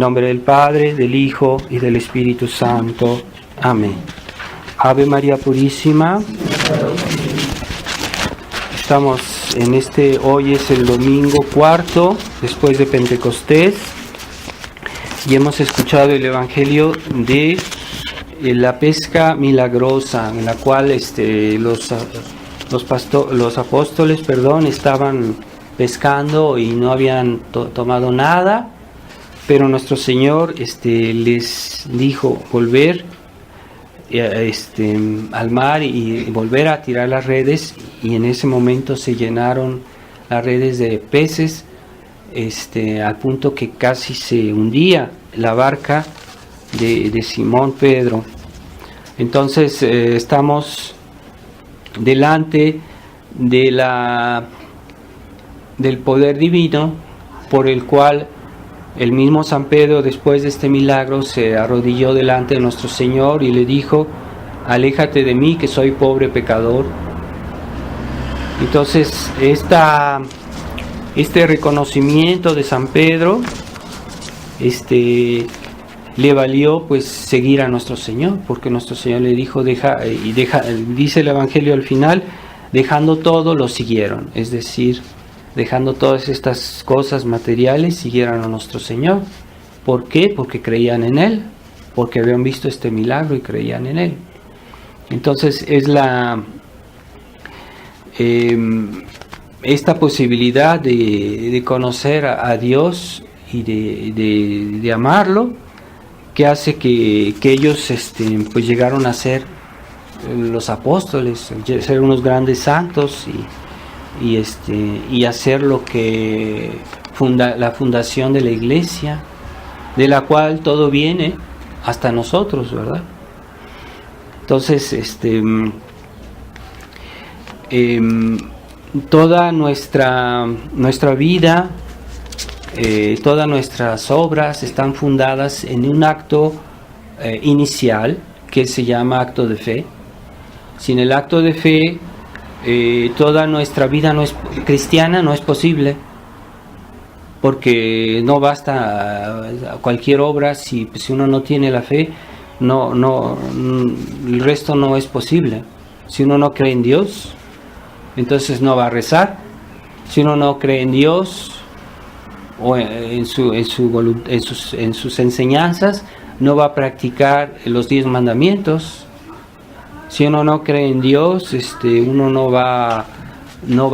En nombre del Padre, del Hijo y del Espíritu Santo. Amén. Ave María Purísima. Estamos hoy es el domingo cuarto después de Pentecostés y hemos escuchado el Evangelio de la pesca milagrosa, en la cual los apóstoles, estaban pescando y no habían tomado nada, pero nuestro Señor les dijo volver al mar y volver a tirar las redes, y en ese momento se llenaron las redes de peces al punto que casi se hundía la barca de Simón Pedro. Entonces estamos delante de del poder divino, por el cual el mismo San Pedro, después de este milagro, se arrodilló delante de nuestro Señor y le dijo: aléjate de mí, que soy pobre pecador. Entonces este reconocimiento de San Pedro le valió pues seguir a nuestro Señor, porque nuestro Señor le dijo dice el Evangelio al final, dejando todo lo siguieron, es decir, dejando todas estas cosas materiales, siguieron a nuestro Señor. ¿Por qué? Porque creían en Él, porque habían visto este milagro y creían en Él. Entonces es esta posibilidad de conocer a Dios y de amarlo, que hace que ellos pues llegaron a ser los apóstoles, ser unos grandes santos y hacer lo que la fundación de la Iglesia, de la cual todo viene hasta nosotros, ¿verdad? Entonces toda nuestra vida, todas nuestras obras están fundadas en un acto inicial que se llama acto de fe. Sin el acto de fe, toda nuestra vida cristiana no es posible, porque no basta cualquier obra. Si uno no tiene la fe, el resto no es posible. Si uno no cree en Dios, entonces no va a rezar. Si uno no cree en Dios o en sus enseñanzas, no va a practicar los 10 mandamientos. Si uno no cree en Dios, uno no va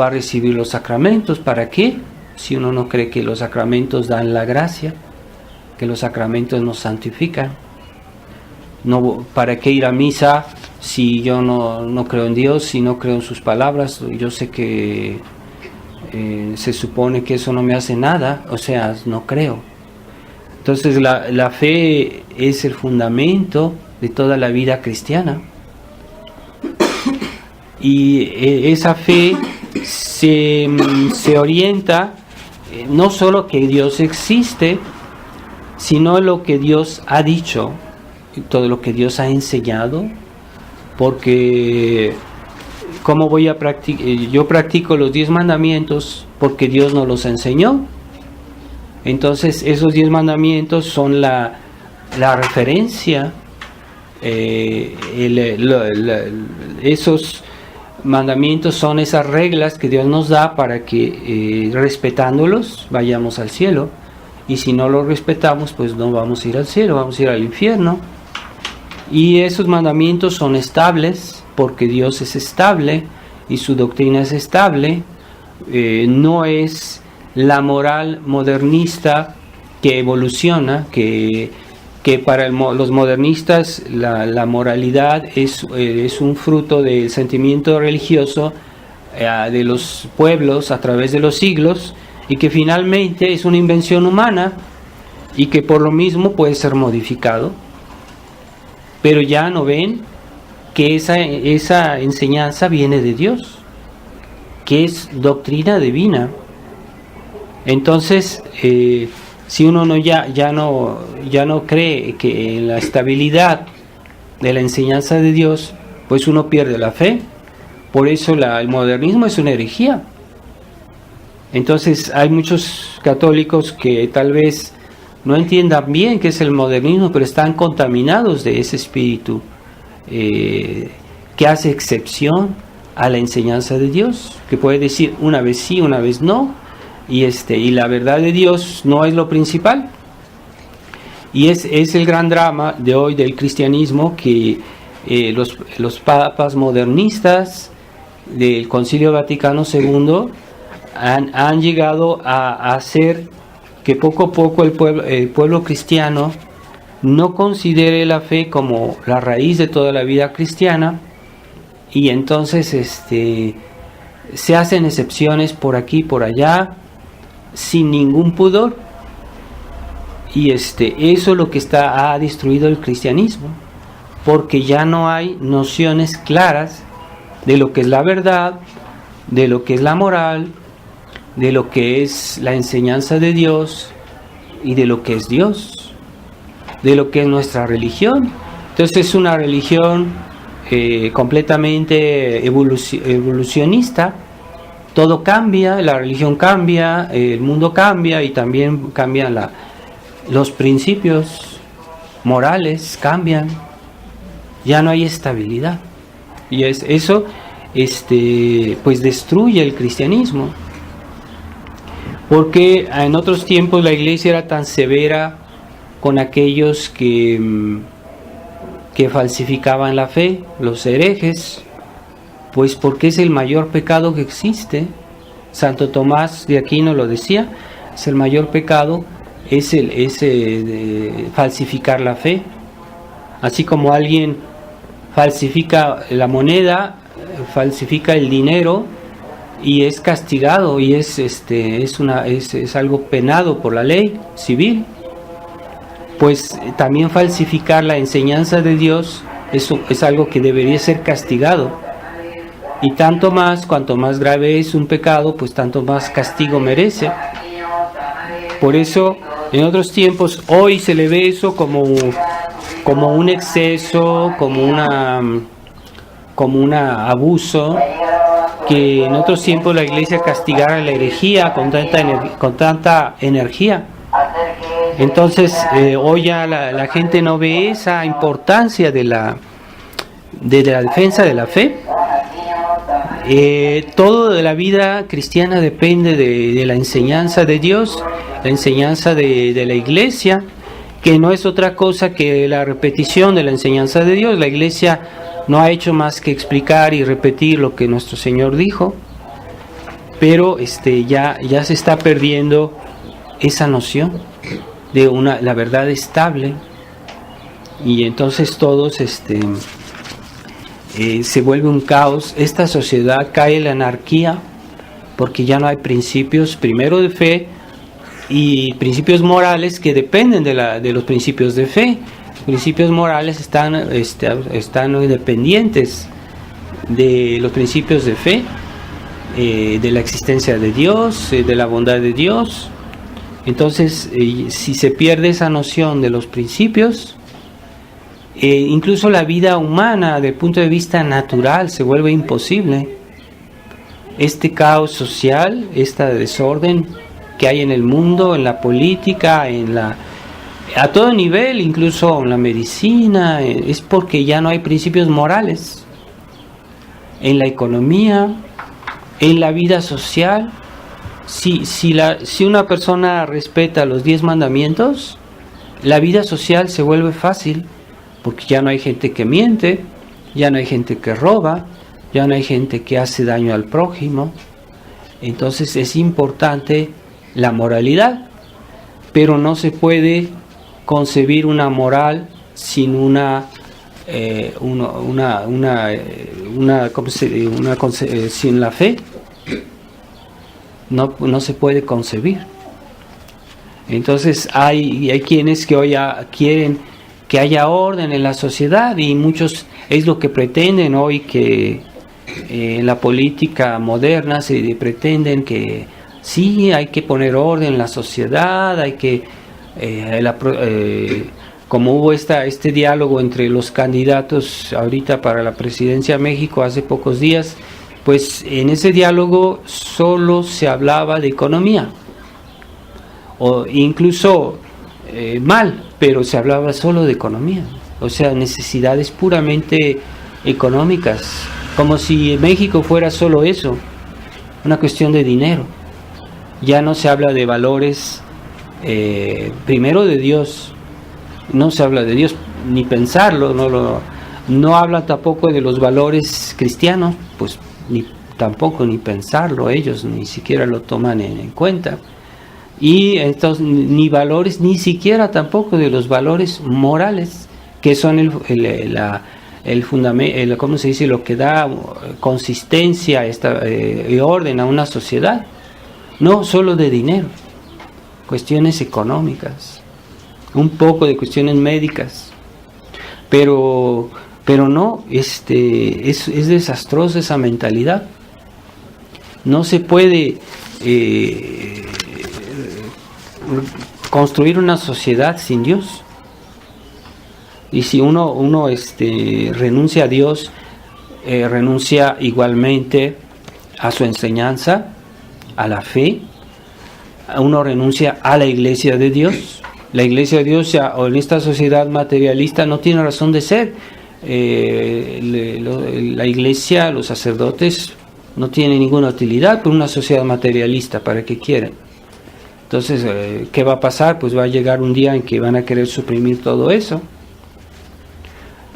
a recibir los sacramentos. ¿Para qué? Si uno no cree que los sacramentos dan la gracia, que los sacramentos nos santifican. No, ¿para qué ir a misa si yo no creo en Dios, si no creo en sus palabras? Yo sé que se supone que eso no me hace nada, o sea, no creo. Entonces la fe es el fundamento de toda la vida cristiana. Y esa fe se orienta no solo que Dios existe, sino lo que Dios ha dicho, todo lo que Dios ha enseñado, porque ¿cómo voy a practicar? Yo practico los 10 mandamientos porque Dios nos los enseñó. Entonces esos 10 mandamientos son la referencia, esos mandamientos son esas reglas que Dios nos da para que respetándolos vayamos al cielo, y si no los respetamos, pues no vamos a ir al cielo, vamos a ir al infierno. Y esos mandamientos son estables porque Dios es estable y su doctrina es estable. No es la moral modernista que evoluciona, que para los modernistas la moralidad es un fruto del sentimiento religioso de los pueblos a través de los siglos, y que finalmente es una invención humana y que por lo mismo puede ser modificado. Pero ya no ven que esa enseñanza viene de Dios, que es doctrina divina. Entonces si uno ya no cree que en la estabilidad de la enseñanza de Dios, pues uno pierde la fe. Por eso el modernismo es una herejía. Entonces hay muchos católicos que tal vez no entiendan bien qué es el modernismo, pero están contaminados de ese espíritu que hace excepción a la enseñanza de Dios, que puede decir una vez sí, una vez no, y la verdad de Dios no es lo principal. Y es el gran drama de hoy del cristianismo, que los papas modernistas del Concilio Vaticano II han llegado a hacer que poco a poco el pueblo cristiano no considere la fe como la raíz de toda la vida cristiana, y entonces se hacen excepciones por aquí y por allá sin ningún pudor, y eso es lo que ha destruido el cristianismo, porque ya no hay nociones claras de lo que es la verdad, de lo que es la moral, de lo que es la enseñanza de Dios y de lo que es Dios, de lo que es nuestra religión. Entonces es una religión completamente evolucionista. Todo cambia, la religión cambia, el mundo cambia, y también cambian los principios morales, cambian, ya no hay estabilidad, y eso pues destruye el cristianismo, porque en otros tiempos la iglesia era tan severa con aquellos que falsificaban la fe, los herejes, pues porque es el mayor pecado que existe. Santo Tomás de Aquino lo decía, es el mayor pecado, es falsificar la fe. Así como alguien falsifica la moneda, falsifica el dinero, y es castigado, y es algo penado por la ley civil, pues también falsificar la enseñanza de Dios, eso es algo que debería ser castigado. Y tanto más, cuanto más grave es un pecado, pues tanto más castigo merece. Por eso, en otros tiempos, hoy se le ve eso como un exceso, como un abuso, que en otros tiempos la iglesia castigara la herejía con tanta energía. Entonces, hoy ya la gente no ve esa importancia de la defensa de la fe. Todo de la vida cristiana depende de la enseñanza de Dios, la enseñanza de la iglesia, que no es otra cosa que la repetición de la enseñanza de Dios. La iglesia no ha hecho más que explicar y repetir lo que nuestro Señor dijo, pero ya se está perdiendo esa noción de la verdad estable, y entonces todos se vuelve un caos. Esta sociedad cae en la anarquía porque ya no hay principios, primero de fe, y principios morales que dependen de los principios de fe. Los principios morales están dependientes de los principios de fe, de la existencia de Dios, de la bondad de Dios. Entonces, si se pierde esa noción de los principios, incluso la vida humana, desde el punto de vista natural, se vuelve imposible. Este caos social, este desorden que hay en el mundo, en la política, a todo nivel, incluso en la medicina, es porque ya no hay principios morales. En la economía, en la vida social, si una persona respeta los 10 mandamientos, la vida social se vuelve fácil, porque ya no hay gente que miente, ya no hay gente que roba, ya no hay gente que hace daño al prójimo. Entonces es importante la moralidad, pero no se puede concebir una moral sin sin la fe. No se puede concebir. Entonces hay quienes que hoy quieren que haya orden en la sociedad, y muchos es lo que pretenden hoy, que en la política moderna se pretenden que sí, hay que poner orden en la sociedad, hay que como hubo este diálogo entre los candidatos ahorita para la presidencia de México hace pocos días, pues en ese diálogo solo se hablaba de economía, o incluso mal, pero se hablaba solo de economía, o sea, necesidades puramente económicas, como si México fuera solo eso, una cuestión de dinero. Ya no se habla de valores, primero de Dios, no se habla de Dios, ni pensarlo, no habla tampoco de los valores cristianos, pues ni pensarlo, ellos ni siquiera lo toman en cuenta. Y entonces ni valores, ni siquiera tampoco de los valores morales, que son el fundamento, ¿cómo se dice? Lo que da consistencia y orden a una sociedad. No solo de dinero, cuestiones económicas, un poco de cuestiones médicas, pero no, es desastrosa esa mentalidad. No se puede construir una sociedad sin Dios. Y si uno renuncia a Dios, renuncia igualmente a su enseñanza, a la fe, uno renuncia a la iglesia de Dios. La iglesia de Dios, en esta sociedad materialista, no tiene razón de ser. La iglesia, los sacerdotes, no tienen ninguna utilidad por una sociedad materialista. ¿Para qué quieren? Entonces, ¿qué va a pasar? Pues va a llegar un día en que van a querer suprimir todo eso.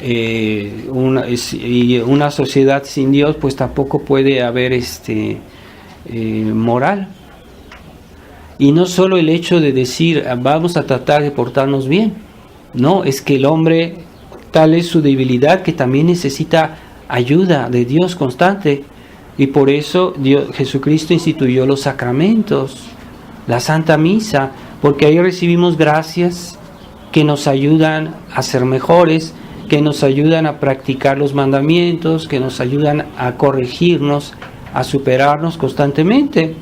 Y una sociedad sin Dios, pues tampoco puede haber moral. Y no solo el hecho de decir vamos a tratar de portarnos bien, no, es que el hombre, tal es su debilidad, que también necesita ayuda de Dios constante. Y por eso Jesucristo instituyó los sacramentos, la Santa Misa, porque ahí recibimos gracias que nos ayudan a ser mejores, que nos ayudan a practicar los mandamientos, que nos ayudan a corregirnos, a superarnos constantemente.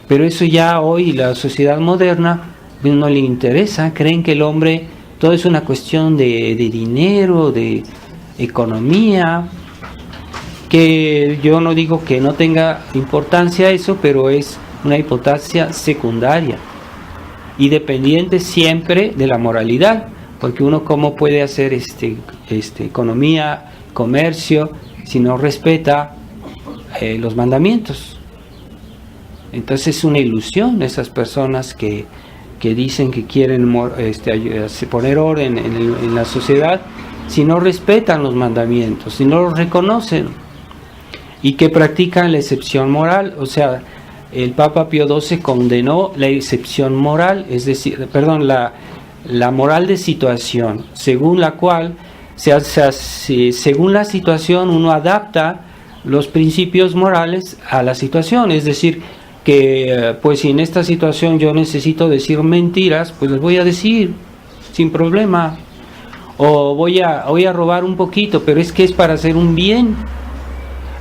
Pero eso ya hoy la sociedad moderna no le interesa. Creen que el hombre, todo es una cuestión de dinero, de economía, que yo no digo que no tenga importancia eso, pero es una importancia secundaria y dependiente siempre de la moralidad, porque uno cómo puede hacer economía, comercio, si no respeta los mandamientos. Entonces es una ilusión esas personas que dicen que quieren poner orden en la sociedad, si no respetan los mandamientos, si no los reconocen, y que practican la excepción moral. O sea, el Papa Pío XII condenó la excepción moral, es decir, la moral de situación, según la cual, según la situación, uno adapta los principios morales a la situación. Es decir, que pues si en esta situación yo necesito decir mentiras, pues les voy a decir sin problema. O voy a robar un poquito, pero es que es para hacer un bien.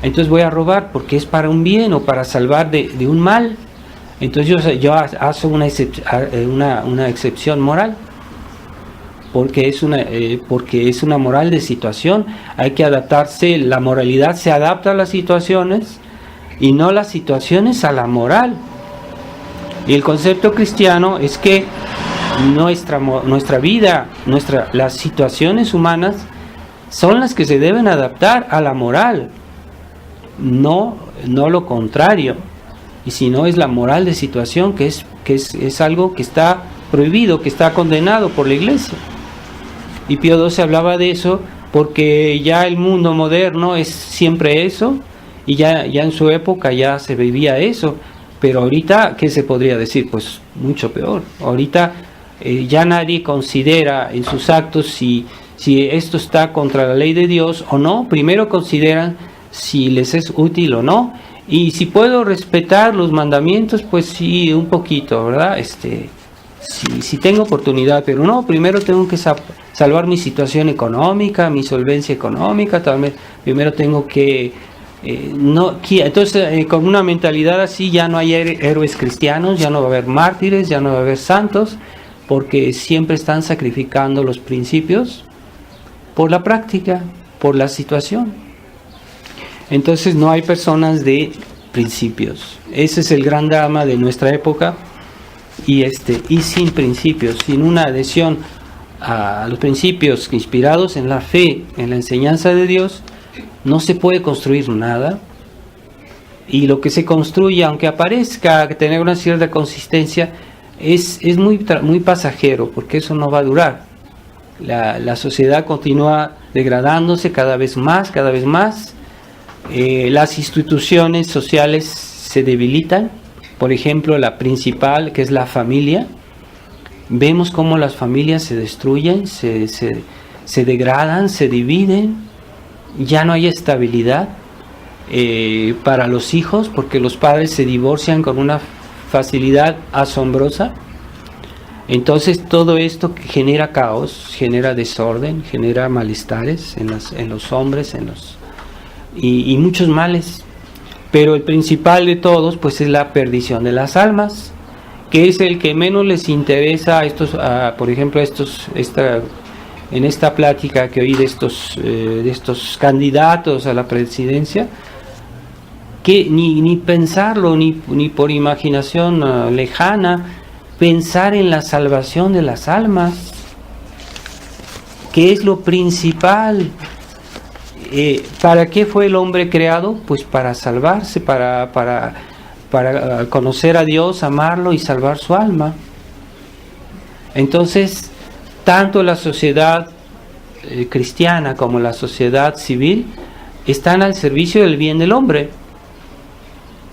Entonces voy a robar porque es para un bien o para salvar de un mal. Entonces yo hago una excepción moral, porque es una moral de situación. Hay que adaptarse, la moralidad se adapta a las situaciones y no las situaciones a la moral. Y el concepto cristiano es que nuestra vida, las situaciones humanas son las que se deben adaptar a la moral, no lo contrario. Y si no, es la moral de situación, que es algo que está prohibido, que está condenado por la Iglesia. Y Pío XII hablaba de eso porque ya el mundo moderno es siempre eso, y ya en su época ya se vivía eso. Pero ahorita, ¿qué se podría decir? Pues mucho peor. Ahorita ya nadie considera en sus actos si esto está contra la ley de Dios o no. Primero consideran si les es útil o no. Y si puedo respetar los mandamientos, pues sí, un poquito, ¿verdad? Si tengo oportunidad, pero no, primero tengo que salvar mi situación económica, mi solvencia económica, también primero tengo que... Entonces, con una mentalidad así ya no hay héroes cristianos, ya no va a haber mártires, ya no va a haber santos, porque siempre están sacrificando los principios por la práctica, por la situación. Entonces no hay personas de principios. Ese es el gran drama de nuestra época, y sin principios, sin una adhesión a los principios inspirados en la fe, en la enseñanza de Dios, no se puede construir nada. Y lo que se construye, aunque aparezca tener una cierta consistencia, es muy pasajero, porque eso no va a durar. La sociedad continúa degradándose cada vez más. Las instituciones sociales se debilitan. Por ejemplo, la principal, que es la familia. Vemos cómo las familias se destruyen, se degradan, se dividen. Ya no hay estabilidad para los hijos, porque los padres se divorcian con una facilidad asombrosa. Entonces todo esto genera caos, genera desorden, genera malestares en los hombres, y muchos males. Pero el principal de todos, pues, es la perdición de las almas, que es el que menos les interesa a estos, por ejemplo, en esta plática que oí de estos candidatos a la presidencia, que ni pensarlo, ni por imaginación lejana, pensar en la salvación de las almas, que es lo principal. ¿Para qué fue el hombre creado? Pues para salvarse, para conocer a Dios, amarlo y salvar su alma. Entonces, tanto la sociedad cristiana como la sociedad civil están al servicio del bien del hombre.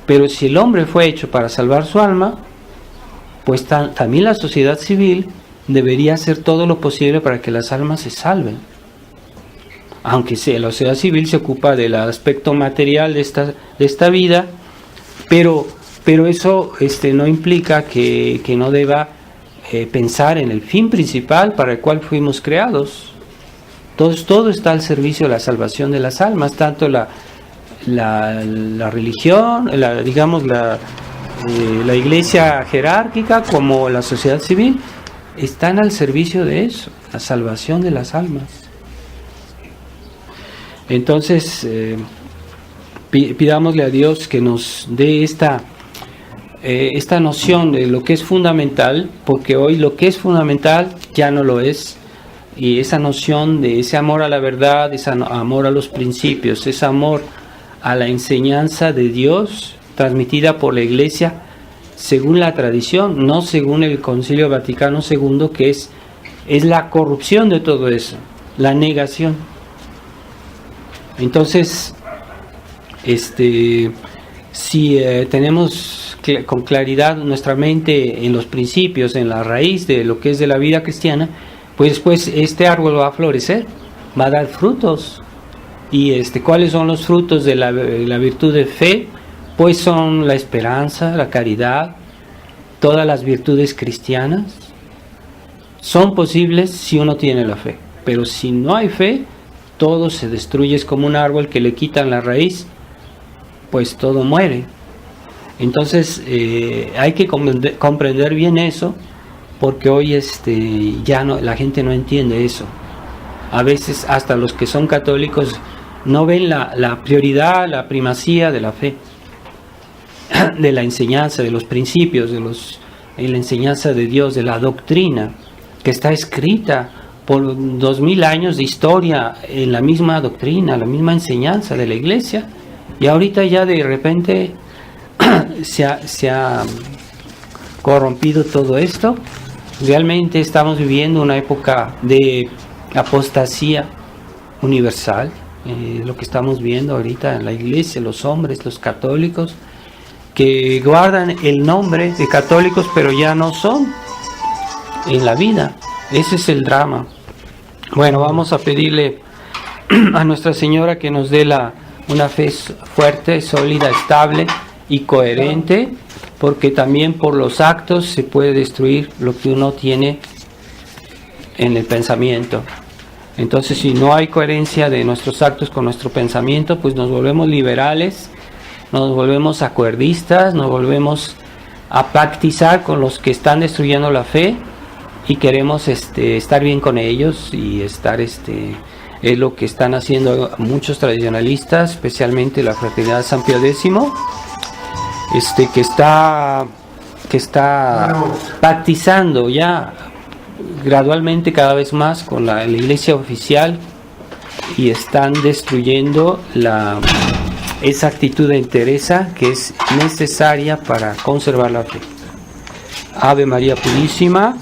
Pero si el hombre fue hecho para salvar su alma, pues también la sociedad civil debería hacer todo lo posible para que las almas se salven. Aunque la sociedad civil se ocupa del aspecto material de esta vida, pero eso no implica que no deba pensar en el fin principal para el cual fuimos creados. Todo está al servicio de la salvación de las almas, tanto la religión, la iglesia jerárquica como la sociedad civil están al servicio de eso, la salvación de las almas. Entonces, pidámosle a Dios que nos dé esta noción de lo que es fundamental, porque hoy lo que es fundamental ya no lo es, y esa noción de ese amor a la verdad, ese amor a los principios, ese amor a la enseñanza de Dios transmitida por la Iglesia según la tradición, no según el Concilio Vaticano II, que es la corrupción de todo eso, la negación. Entonces, si tenemos con claridad nuestra mente en los principios, en la raíz de lo que es de la vida cristiana, pues este árbol va a florecer, va a dar frutos. Y ¿cuáles son los frutos de la virtud de fe? Pues son la esperanza, la caridad, todas las virtudes cristianas. Son posibles si uno tiene la fe, pero si no hay fe, todo se destruye. Es como un árbol que le quitan la raíz, pues todo muere. Entonces hay que comprender bien eso, porque hoy la gente no entiende eso. A veces hasta los que son católicos no ven la prioridad, la primacía de la fe, de la enseñanza, de los principios, de la enseñanza de Dios, de la doctrina que está escrita por 2000 años de historia en la misma doctrina, la misma enseñanza de la Iglesia, y ahorita ya de repente se ha corrompido todo esto. Realmente estamos viviendo una época de apostasía universal, lo que estamos viendo ahorita en la Iglesia, los hombres, los católicos, que guardan el nombre de católicos, pero ya no son en la vida. Ese es el drama. Bueno, vamos a pedirle a Nuestra Señora que nos dé una fe fuerte, sólida, estable y coherente, porque también por los actos se puede destruir lo que uno tiene en el pensamiento. Entonces, si no hay coherencia de nuestros actos con nuestro pensamiento, pues nos volvemos liberales, nos volvemos acuerdistas, nos volvemos a pactizar con los que están destruyendo la fe, y queremos estar bien con ellos, y es lo que están haciendo muchos tradicionalistas, especialmente la Fraternidad San Pío X, que está que está pactizando ya gradualmente cada vez más con la iglesia oficial y están destruyendo esa actitud de entereza que es necesaria para conservar la fe. Ave María Purísima.